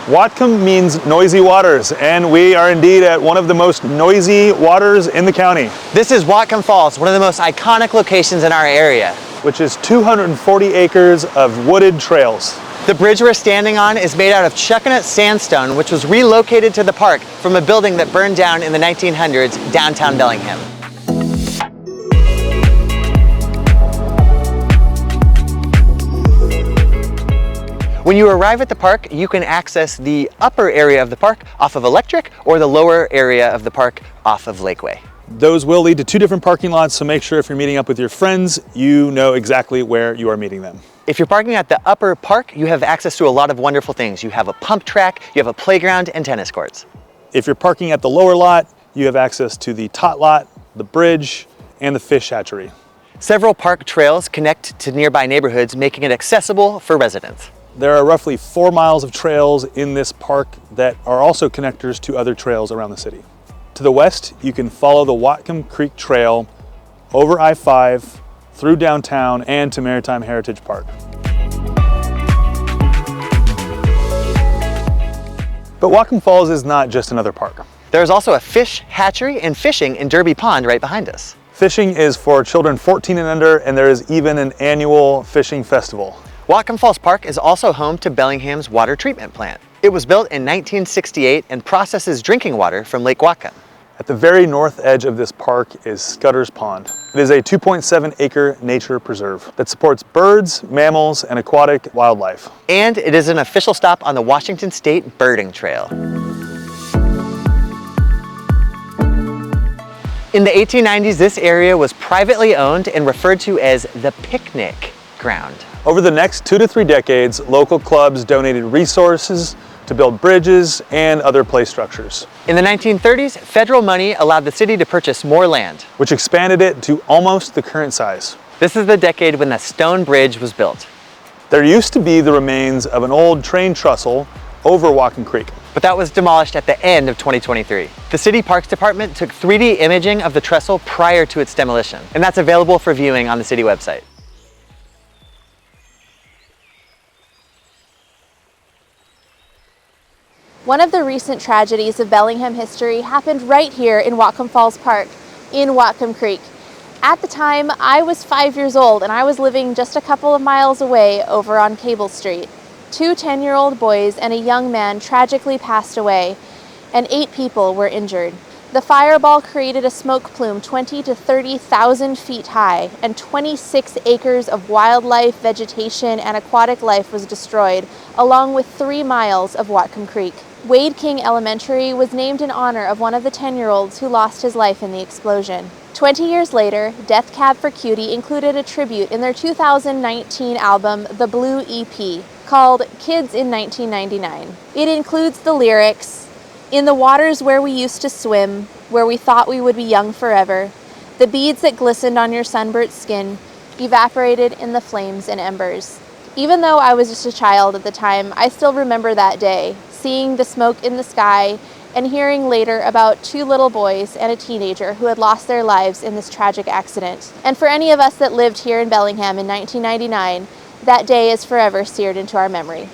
Whatcom means noisy waters, and we are indeed at one of the most noisy waters in the county. This is Whatcom Falls, one of the most iconic locations in our area, which is 240 acres of wooded trails. The bridge we're standing on is made out of Chuckanut sandstone, which was relocated to the park from a building that burned down in the 1900s downtown Bellingham. When you arrive at the park, you can access the upper area of the park off of Electric or the lower area of the park off of Lakeway. Those will lead to two different parking lots, so make sure if you're meeting up with your friends, you know exactly where you are meeting them. If you're parking at the upper park, you have access to a lot of wonderful things. You have a pump track, you have a playground, and tennis courts. If you're parking at the lower lot, you have access to the tot lot, the bridge, and the fish hatchery. Several park trails connect to nearby neighborhoods, making it accessible for residents. There are roughly 4 miles of trails in this park that are also connectors to other trails around the city. To the west, you can follow the Whatcom Creek Trail over I-5, through downtown, and to Maritime Heritage Park. But Whatcom Falls is not just another park. There's also a fish hatchery and fishing in Derby Pond right behind us. Fishing is for children 14 and under, and there is even an annual fishing festival. Whatcom Falls Park is also home to Bellingham's water treatment plant. It was built in 1968 and processes drinking water from Lake Whatcom. At the very north edge of this park is Scudder's Pond. It is a 2.7 acre nature preserve that supports birds, mammals, and aquatic wildlife. And it is an official stop on the Washington State Birding Trail. In the 1890s, this area was privately owned and referred to as the picnic ground. Over the next 2 to 3 decades, local clubs donated resources to build bridges and other play structures. In the 1930s, federal money allowed the city to purchase more land, which expanded it to almost the current size. This is the decade when the stone bridge was built. There used to be the remains of an old train trestle over Whatcom Creek, but that was demolished at the end of 2023. The City Parks Department took 3D imaging of the trestle prior to its demolition, and that's available for viewing on the city website. One of the recent tragedies of Bellingham history happened right here in Whatcom Falls Park, in Whatcom Creek. At the time, I was 5 years old and I was living just a couple of miles away over on Cable Street. 2 10-year-old boys and a young man tragically passed away, and 8 people were injured. The fireball created a smoke plume 20 to 30,000 feet high, and 26 acres of wildlife, vegetation, and aquatic life was destroyed, along with 3 miles of Whatcom Creek. Wade King Elementary was named in honor of one of the 10-year-olds who lost his life in the explosion. 20 years later, Death Cab for Cutie included a tribute in their 2019 album, The Blue EP, called Kids in 1999. It includes the lyrics, "In the waters where we used to swim, where we thought we would be young forever, the beads that glistened on your sunburnt skin evaporated in the flames and embers." Even though I was just a child at the time, I still remember that day, seeing the smoke in the sky and hearing later about 2 little boys and a teenager who had lost their lives in this tragic accident. And for any of us that lived here in Bellingham in 1999, that day is forever seared into our memory.